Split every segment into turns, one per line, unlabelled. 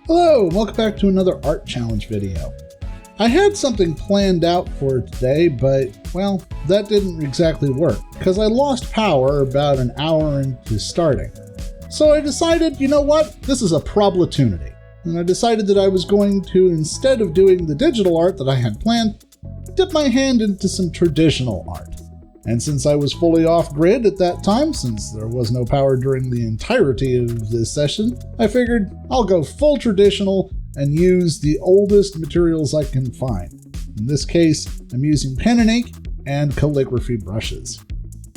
Hello, and welcome back to another art challenge video. I had something planned out for today, but, well, that didn't exactly work, because I lost power about an hour into starting. So I decided, you know what, this is a problem-tunity. And I decided that I was going to, instead of doing the digital art that I had planned, dip my hand into some traditional art. And since I was fully off-grid at that time, since there was no power during the entirety of this session, I figured I'll go full traditional and use the oldest materials I can find. In this case, I'm using pen and ink and calligraphy brushes.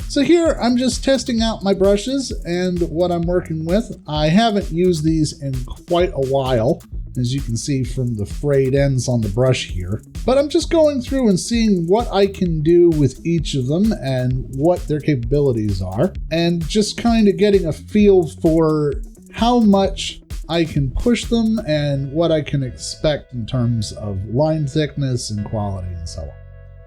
So here, I'm just testing out my brushes and what I'm working with. I haven't used these in quite a while, as you can see from the frayed ends on the brush here. But I'm just going through and seeing what I can do with each of them and what their capabilities are, and just kind of getting a feel for how much I can push them and what I can expect in terms of line thickness and quality and so on.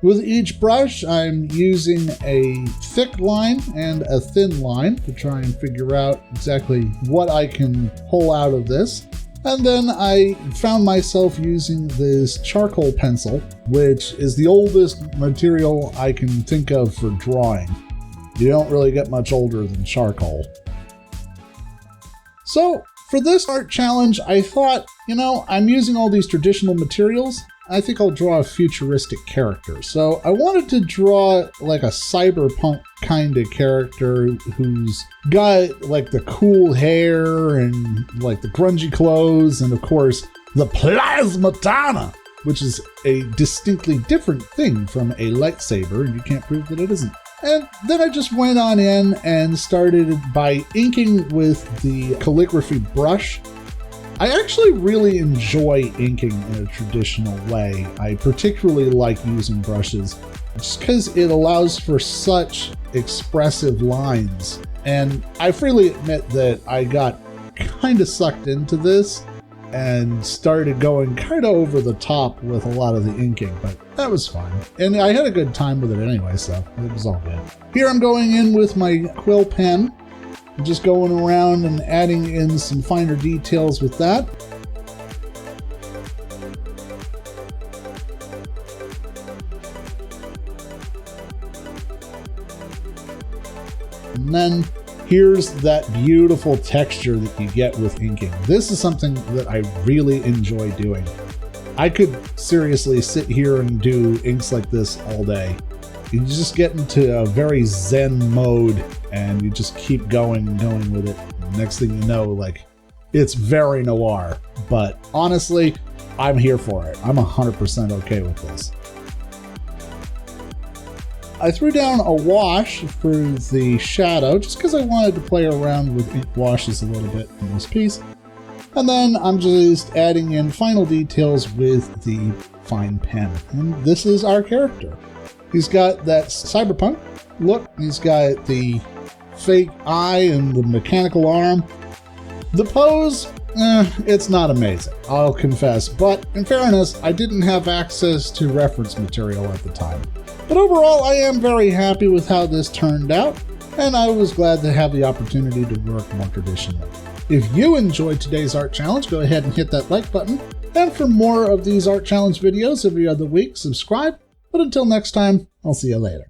With each brush, I'm using a thick line and a thin line to try and figure out exactly what I can pull out of this. And then I found myself using this charcoal pencil, which is the oldest material I can think of for drawing. You don't really get much older than charcoal. So for this art challenge, I thought, you know, I'm using all these traditional materials. I think I'll draw a futuristic character. So I wanted to draw like a cyberpunk kind of character who's got like the cool hair and like the grungy clothes and of course the plasmatana, which is a distinctly different thing from a lightsaber, and you can't prove that it isn't. And then I just went on in and started by inking with the calligraphy brush. I actually really enjoy inking in a traditional way. I particularly like using brushes just because it allows for such expressive lines. And I freely admit that I got kind of sucked into this and started going kind of over the top with a lot of the inking, but that was fun. And I had a good time with it anyway, so it was all good. Here I'm going in with my quill pen. Just going around and adding in some finer details with that. And then here's that beautiful texture that you get with inking. This is something that I really enjoy doing. I could seriously sit here and do inks like this all day. You just get into a very zen mode and you just keep going and going with it. And next thing you know, like, it's very noir. But honestly, I'm here for it. I'm 100% okay with this. I threw down a wash for the shadow just because I wanted to play around with ink washes a little bit in this piece. And then I'm just adding in final details with the fine pen. And this is our character. He's got that cyberpunk look. He's got the fake eye and the mechanical arm. The pose, it's not amazing, I'll confess. But in fairness, I didn't have access to reference material at the time. But overall, I am very happy with how this turned out, and I was glad to have the opportunity to work more traditionally. If you enjoyed today's art challenge, go ahead and hit that like button. And for more of these art challenge videos every other week, subscribe. But until next time, I'll see you later.